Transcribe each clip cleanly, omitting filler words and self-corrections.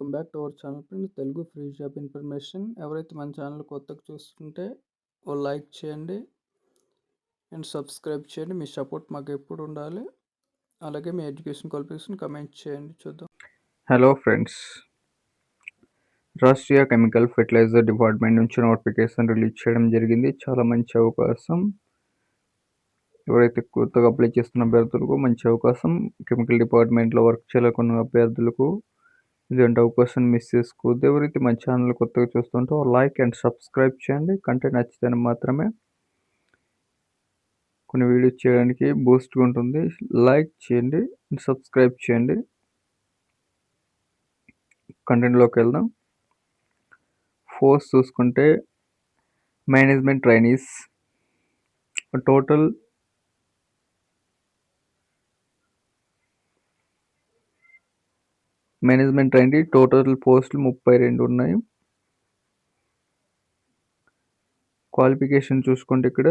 Welcome back to our channel friends. Telugu free job information. ఎవరైతే మన channel కొత్తగా చూస్తుంటే ఓ లైక్ చేయండి అండ్ సబ్స్క్రైబ్ చేయండి. మీ సపోర్ట్ మాకు ఎప్పుడు ఉండాలి. అలాగే మీ ఎడ్యుకేషన్ క్వాలిఫికేషన్ కమెంట్ చేయండి. చూద్దాం. Hello friends, Rashtriya chemical fertilizer department నుంచి నోటిఫికేషన్ రిలీజ్ చేయడం జరిగింది. చాలా మంచి అవకాశం. ఎవరైతే కొత్తగా అప్లై చేస్తున్న అభ్యర్థులకు మంచి అవకాశం. కెమికల్ డిపార్ట్మెంట్లో వర్క్ చేయాలనుకున్న అభ్యర్థులకు ఇలాంటి అవకాశం మిస్ చేసుకోవద్దు. ఎవరైతే మన ఛానల్ కొత్తగా చూస్తుంటో లైక్ అండ్ సబ్స్క్రైబ్ చేయండి. కంటెంట్ నచ్చితే మాత్రమే కొన్ని వీడియోస్ చేయడానికి బూస్ట్గా ఉంటుంది. లైక్ చేయండి, సబ్స్క్రైబ్ చేయండి. కంటెంట్లోకి వెళ్దాం. పోస్ట్ చూసుకుంటే management trainees total management trainee total పోస్టులు 32 ఉన్నాయి. క్వాలిఫికేషన్ చూసుకుంటే ఇక్కడ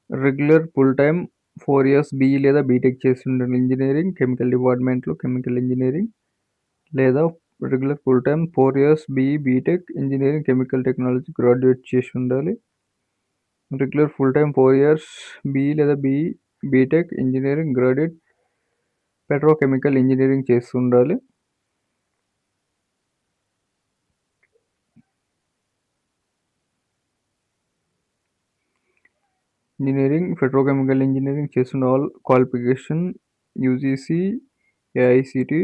regular full time 4 years BE లేదా బీటెక్ చేసి ఉండాలి. ఇంజనీరింగ్ కెమికల్ డిపార్ట్మెంట్లో కెమికల్ ఇంజనీరింగ్ లేదా regular full time 4 years BE BTech engineering chemical technology graduate చేసి ఉండాలి. Regular full time 4 years BE లేదా BE BTech engineering graduate petrochemical engineering చేసి ఉండాలి. ఇంజనీరింగ్ పెట్రోకెమికల్ ఇంజనీరింగ్ చేస్తున్న ఆల్ క్వాలిఫికేషన్ యూజీసీ ఏఐసిటి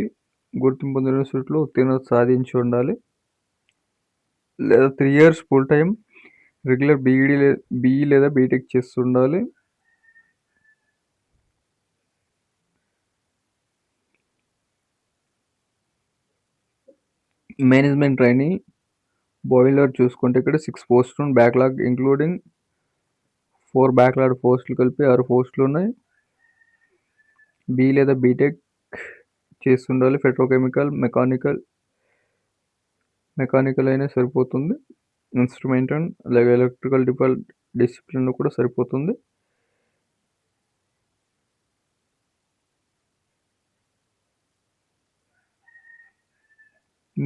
గుర్తింపు పొందిన యూనివర్సిటీలో ఉత్తీర్ణత సాధించి ఉండాలి. లేదా 3 years full time regular BE లేదా బీటెక్ చేస్తుండాలి. మేనేజ్మెంట్ ట్రైనీ బాయిలర్ చూసుకుంటే ఇక్కడ 6 పోస్టులు, బ్యాక్లాగ్ ఇంక్లూడింగ్ 4 బ్యాక్లాగ్ పోస్టులు కలిపి 6 పోస్టులు ఉన్నాయి. బీ లేదా బీటెక్ చేస్తుండాలి. పెట్రోకెమికల్ మెకానికల్ అయినా సరిపోతుంది. ఇన్స్ట్రుమెంట్ అండ్ అలాగే ఎలక్ట్రికల్ డిసిప్లిన్ కూడా సరిపోతుంది.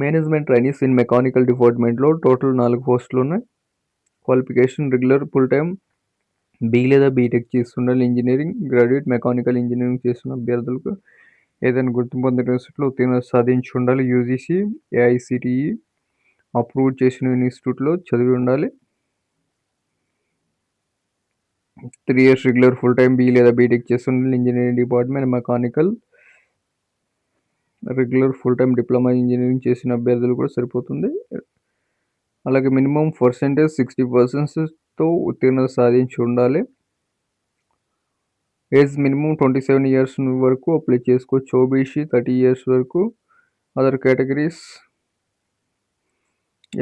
మేనేజ్మెంట్ ట్రైనీస్ ఇన్ మెకానికల్ డిపార్ట్మెంట్లో టోటల్ 4 పోస్టులు ఉన్నాయి. Qualification regular full time B లేదా బీటెక్ చేస్తుండాలి. ఇంజనీరింగ్ గ్రాడ్యుయేట్ మెకానికల్ ఇంజనీరింగ్ చేస్తున్న అభ్యర్థులకు ఏదైనా గుర్తింపు పొందిన యూనివర్సిటీలో ఉత్తీర్ణత సాధించి ఉండాలి. యూజీసీ ఏఐసిటిఈ అప్రూవ్ చేసిన ఇన్స్టిట్యూట్లో చదివి ఉండాలి. 3 years regular full time B లేదా బీటెక్ చేస్తుండాలి. Engineering department mechanical regular full time diploma engineering చేసిన అభ్యర్థులు కూడా సరిపోతుంది. అలాగే మినిమం పర్సెంటేజ్ 60%తో ఉత్తీర్ణత సాధించి ఉండాలి. ఏజ్ మినిమం 27 ఇయర్స్ వరకు అప్లై చేసుకోవచ్చు. ఓబీసీ 30 ఇయర్స్ వరకు. అదర్ కేటగిరీస్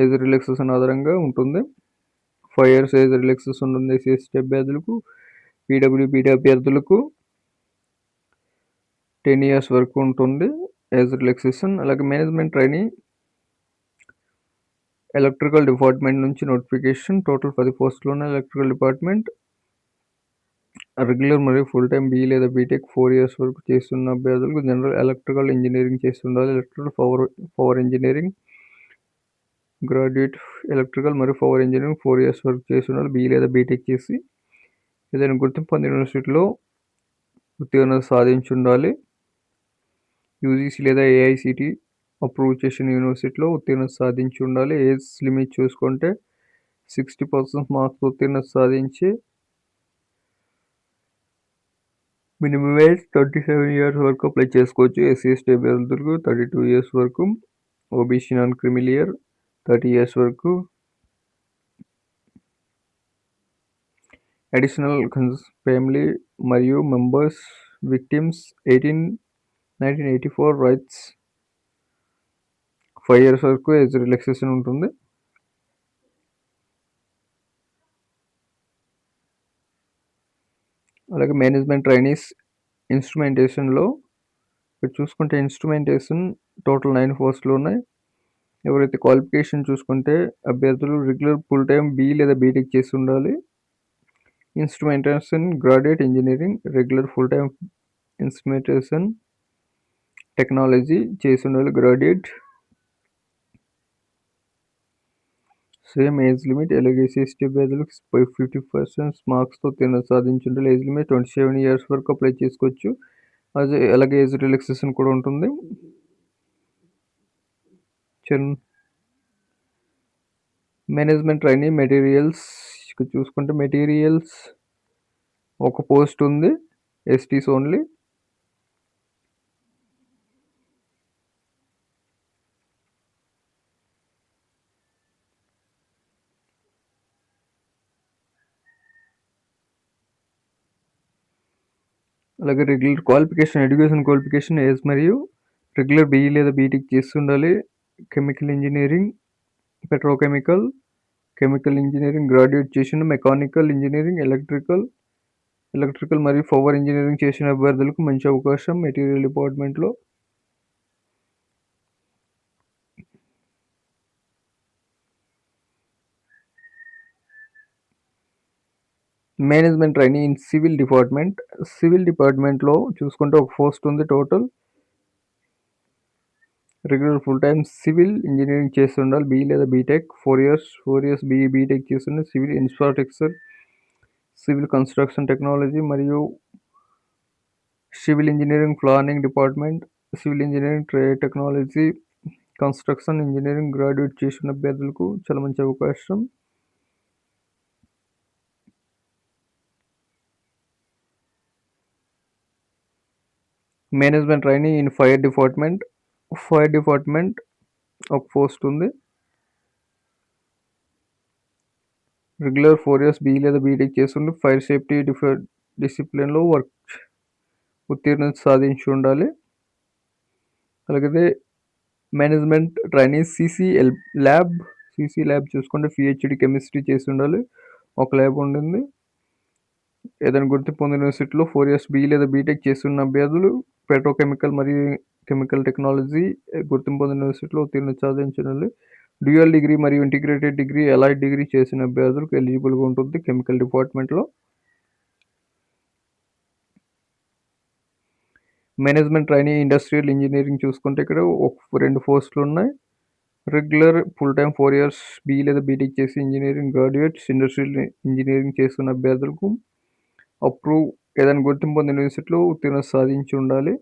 ఏజ్ రిలాక్సేషన్ ఆధారంగా ఉంటుంది. 5 ఇయర్స్ ఏజ్ రిలాక్సేషన్ ఉంటుంది ఎస్సీ అభ్యర్థులకు. పీడబ్ల్యూబీడీ అభ్యర్థులకు 10 ఇయర్స్ వరకు ఉంటుంది ఏజ్ రిలాక్సేషన్. అలాగే మేనేజ్మెంట్ ట్రైనీ ఎలక్ట్రికల్ డిపార్ట్మెంట్ నుంచి నోటిఫికేషన్ టోటల్ 10 పోస్టులు ఉన్నాయి. ఎలక్ట్రికల్ డిపార్ట్మెంట్ రెగ్యులర్ మరియు ఫుల్ టైం బీ లేదా బీటెక్ 4 ఇయర్స్ వరకు చేస్తున్న అభ్యర్థులకు జనరల్ ఎలక్ట్రికల్ ఇంజనీరింగ్ చేస్తుండాలి. Electrical power engineering graduate electrical మరియు పవర్ ఇంజనీరింగ్ 4 ఇయర్స్ వరకు చేస్తుండాలి. బీ లేదా బీటెక్ చేసి ఏదైనా గుర్తింపు పొందిన యూనివర్సిటీలో ఉత్తీర్ణత సాధించి ఉండాలి. యూజీసీ లేదా ఏఐసిటి అప్రూవ్ చేసిన యూనివర్సిటీలో ఉత్తీర్ణత సాధించి ఉండాలి. ఏజ్ లిమిట్ చూసుకుంటే 60% మార్క్స్ ఉత్తీర్ణత సాధించి మినిమం ఏజ్ 27 ఇయర్స్ వరకు అప్లై చేసుకోవచ్చు. ఎస్సీ అభ్యర్థులకు 32 ఇయర్స్ వరకు. ఓబీసీ నాన్ క్రిమిలియర్ 30 ఇయర్స్ వరకు. అడిషనల్ ఫ్యామిలీ మరియు మెంబర్స్ విక్టిమ్స్ 1984 రైట్స్ 5 ఇయర్స్ వరకు ఏజ్ రిలాక్సేషన్ ఉంటుంది. అలాగే మేనేజ్మెంట్ ట్రైనీస్ ఇన్స్ట్రుమెంటేషన్లో ఇక్కడ చూసుకుంటే ఇన్స్ట్రుమెంటేషన్ టోటల్ 9 పోస్టులు ఉన్నాయి. ఎవరైతే క్వాలిఫికేషన్ చూసుకుంటే అభ్యర్థులు రెగ్యులర్ ఫుల్ టైం బీ లేదా బీటెక్ చేసి ఉండాలి. Instrumentation graduate engineering regular full time instrumentation technology చేసి ఉండాలి గ్రాడ్యుయేట్. సేమ్ ఏజ్ లిమిట్ అలాగే ఎస్సీ అభ్యర్థులకు 50% మార్క్స్తో సాధించి ఉండాలి. ఏజ్ లిమిట్ 27 years వరకు అప్లై చేసుకోవచ్చు. అలాగే ఏజ్ రిలాక్సేషన్ కూడా ఉంటుంది. మేనేజ్మెంట్ ట్రైనింగ్ మెటీరియల్స్ చూసుకుంటే మెటీరియల్స్ ఒక పోస్ట్ ఉంది, ఎస్టీస్ ఓన్లీ. అలాగే regular qualification education qualification age మరియు రెగ్యులర్ బీఈ లేదా బీటెక్ చేస్తుండాలి. Chemical engineering, petrochemical, chemical engineering graduate చేసిన, మెకానికల్ ఇంజనీరింగ్, ఎలక్ట్రికల్ మరియు పవర్ ఇంజనీరింగ్ చేసిన అభ్యర్థులకు మంచి అవకాశం మెటీరియల్ డిపార్ట్మెంట్లో. మేనేజ్మెంట్ ట్రైనింగ్ ఇన్ సివిల్ డిపార్ట్మెంట్లో చూసుకుంటే ఒక పోస్ట్ ఉంది total. Regular full time civil engineering చేస్తుండాలి, బీ లేదా బీటెక్ 4 years బీఈ బీటెక్ చేస్తుండే. Civil infrastructure, civil construction technology మరియు civil engineering planning department, civil engineering trade technology, construction engineering graduate చేసిన అభ్యర్థులకు చాలా మంచి అవకాశం. Management training in fire department ఒక పోస్ట్ ఉంది. రెగ్యులర్ 4 years బీ లేదా బీటెక్ చేస్తుండే. ఫైర్ సేఫ్టీ డిసిప్లిన్లో వర్క్ ఉత్తీర్ణత సాధించి ఉండాలి. అలాగే మేనేజ్మెంట్ ట్రైనింగ్ సిసి ల్యాబ్ చూసుకుంటే పిహెచ్డి కెమిస్ట్రీ చేసి ఉండాలి, ఒక ల్యాబ్ ఉండింది. ఏదైనా గుర్తింపు పొందిన యూనివర్సిటీలో 4 years బీ లేదా బీటెక్ చేస్తున్న అభ్యర్థులు పెట్రోకెమికల్ మరియు కెమికల్ టెక్నాలజీ గుర్తింపు పొందిన యూనివర్సిటీలో ఉత్తీర్ణత సాధించాలి. డ్యూయల్ డిగ్రీ మరియు ఇంటిగ్రేటెడ్ డిగ్రీ, అలైడ్ డిగ్రీ చేసిన అభ్యర్థులకు ఎలిజిబుల్గా ఉంటుంది కెమికల్ డిపార్ట్మెంట్లో. మేనేజ్మెంట్ ట్రైనింగ్ ఇండస్ట్రియల్ ఇంజనీరింగ్ చూసుకుంటే ఇక్కడ 2 పోస్టులు ఉన్నాయి. Regular full time 4 years B లేదా బీటెక్ చేసి ఇంజనీరింగ్ గ్రాడ్యుయేట్స్ ఇండస్ట్రియల్ ఇంజనీరింగ్ చేస్తున్న అభ్యర్థులకు ఏదైనా గుర్తింపు పొందిన యూనివర్సిటీలో ఉత్తీర్ణత సాధించి ఉండాలి.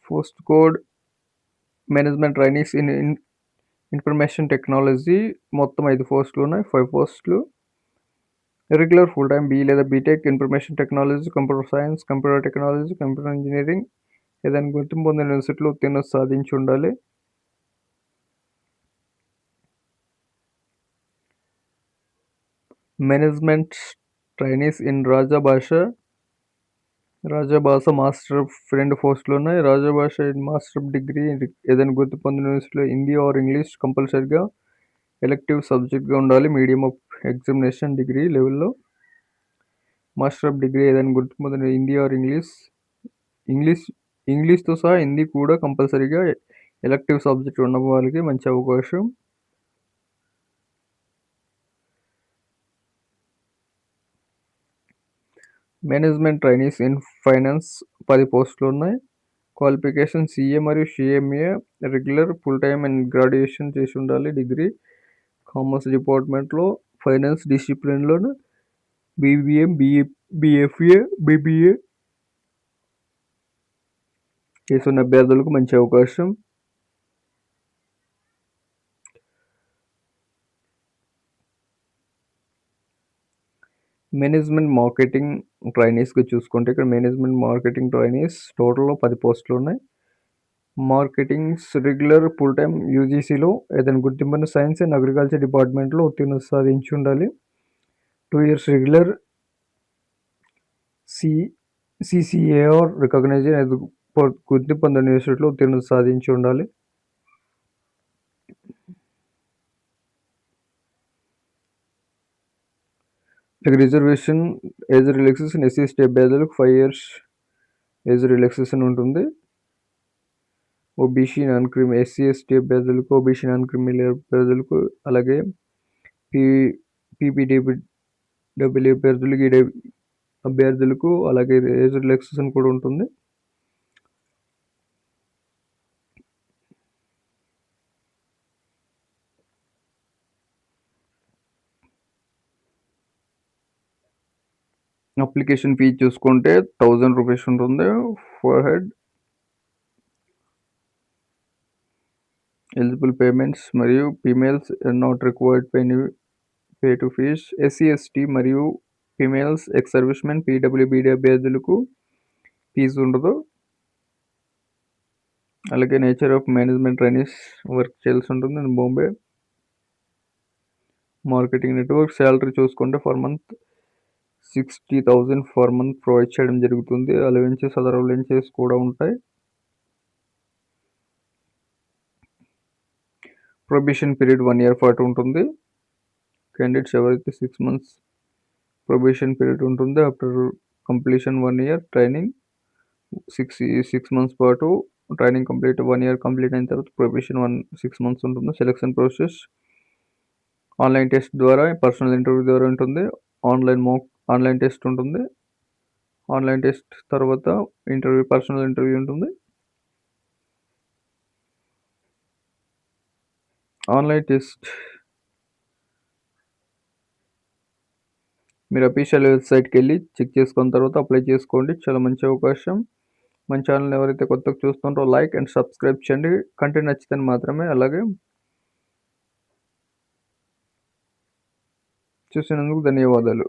Post code management trainings in information technology మొత్తం 5 పోస్టులు ఉన్నాయి, 5 పోస్టులు. రెగ్యులర్ ఫుల్ టైమ్ బీ లేదా BTech information technology, computer science, computer technology, computer engineering ఏదైనా గుర్తింపు పొందిన యూనివర్సిటీలో ఉత్తీర్ణత సాధించి ఉండాలి. Management trainees in Rajbhasha master 2 పోస్టులు ఉన్నాయి. రాజభాష మాస్టర్ డిగ్రీ ఏదైనా గుర్తింపు పొందిన యూనివర్సిటీలో హిందీ ఆర్ ఇంగ్లీష్ కంపల్సరీగా ఎలెక్టివ్ సబ్జెక్ట్గా ఉండాలి మీడియం ఆఫ్ ఎగ్జామినేషన్ డిగ్రీ లెవెల్లో. మాస్టర్ ఆఫ్ డిగ్రీ ఏదైనా గుర్తింపు పొందిన హిందీ ఆర్ ఇంగ్లీష్తో సహా హిందీ కూడా కంపల్సరీగా ఎలెక్టివ్ సబ్జెక్ట్ ఉన్న వాళ్ళకి మంచి అవకాశం. మేనేజ్మెంట్ ట్రైనీస్ ఇన్ ఫైనాన్స్ 10 పోస్టులు ఉన్నాయి. క్వాలిఫికేషన్ సిఏ మరియు CMA, regular full time and graduation చేసి ఉండాలి డిగ్రీ. కామర్స్ డిపార్ట్మెంట్లో ఫైనాన్స్ డిసిప్లిన్లో బీబీఎం, బీఎఫ్ఏ, బీబీఏ చేస్తున్న అభ్యర్థులకు మంచి అవకాశం. మేనేజ్మెంట్ మార్కెటింగ్ ట్రైనీస్గా చూసుకుంటే ఇక్కడ మేనేజ్మెంట్ మార్కెటింగ్ ట్రైనీస్ టోటల్లో 10 పోస్టులు ఉన్నాయి. మార్కెటింగ్స్ రెగ్యులర్ ఫుల్ టైమ్ యూజీసీలో ఏదైనా గుర్తింపున్న సైన్స్ అండ్ అగ్రికల్చర్ డిపార్ట్మెంట్లో ఉత్తీర్ణత సాధించి ఉండాలి. 2 years రెగ్యులర్ సిసిఏఆర్ రికగ్నైజేషన్ గుర్తింపు పొందిన యూనివర్సిటీలో ఉత్తీర్ణత సాధించి ఉండాలి. Reservation age relaxation SC ST అభ్యర్థులకు 5 years ఏజ్ రిలాక్సేషన్ ఉంటుంది. ఓబీసీ నాన్ క్రిమి ఎస్సీ ఎస్టీ అభ్యర్థులకు, ఓబీసీ నాన్ క్రిమినల్ అభ్యర్థులకు, అలాగే పీపీడీబీ అభ్యర్థులకి అభ్యర్థులకు అలాగే ఏజ్ రిలాక్సేషన్ కూడా ఉంటుంది. అప్లికేషన్ ఫీ చూసుకుంటే 1000 రూపీస్ ఉంటుంది ఫర్ హెడ్. ఎలిజిబుల్ పేమెంట్స్ మరియు females not required pay to fees. SC ST మరియు ఫీమేల్స్ ఎక్స్ సర్వీస్మెన్ పీడబ్ల్యూబీడీ అభ్యర్థులకు ఫీజు ఉండదు. అలాగే nature of management trainees work చేయాల్సి ఉంటుంది in Bombay. Marketing network salary చూసుకుంటే for month 60,000 for month provide చేయడం జరుగుతుంది. అలవెన్సెస్ అదర్ అలవెన్సెస్ కూడా ఉంటాయి. ప్రొబేషన్ పీరియడ్ 1 year పాటు ఉంటుంది. క్యాండిడేట్స్ ఎవరైతే 6 months ప్రొబేషన్ పీరియడ్ ఉంటుంది. After completion 1 year training 6 months పాటు ట్రైనింగ్ కంప్లీట్ 1 year కంప్లీట్ అయిన తర్వాత ప్రొబేషన్ 6 months ఉంటుంది. సెలక్షన్ ప్రాసెస్ ఆన్లైన్ టెస్ట్ ద్వారా, పర్సనల్ ఇంటర్వ్యూ ద్వారా ఉంటుంది. ఆన్లైన్ టెస్ట్ ఉంటుంది. ఆన్లైన్ టెస్ట్ తర్వాత పర్సనల్ ఇంటర్వ్యూ ఉంటుంది. ఆన్లైన్ టెస్ట్ మీరు అఫీషియల్ వెబ్సైట్కి వెళ్ళి చెక్ చేసుకున్న తర్వాత అప్లై చేసుకోండి. చాలా మంచి అవకాశం. మన ఛానల్ ఎవరైతే కొత్తగా చూస్తుంటారో లైక్ అండ్ సబ్స్క్రైబ్ చేయండి. కంటెంట్ నచ్చితే మాత్రమే. అలాగే చూసినందుకు ధన్యవాదాలు.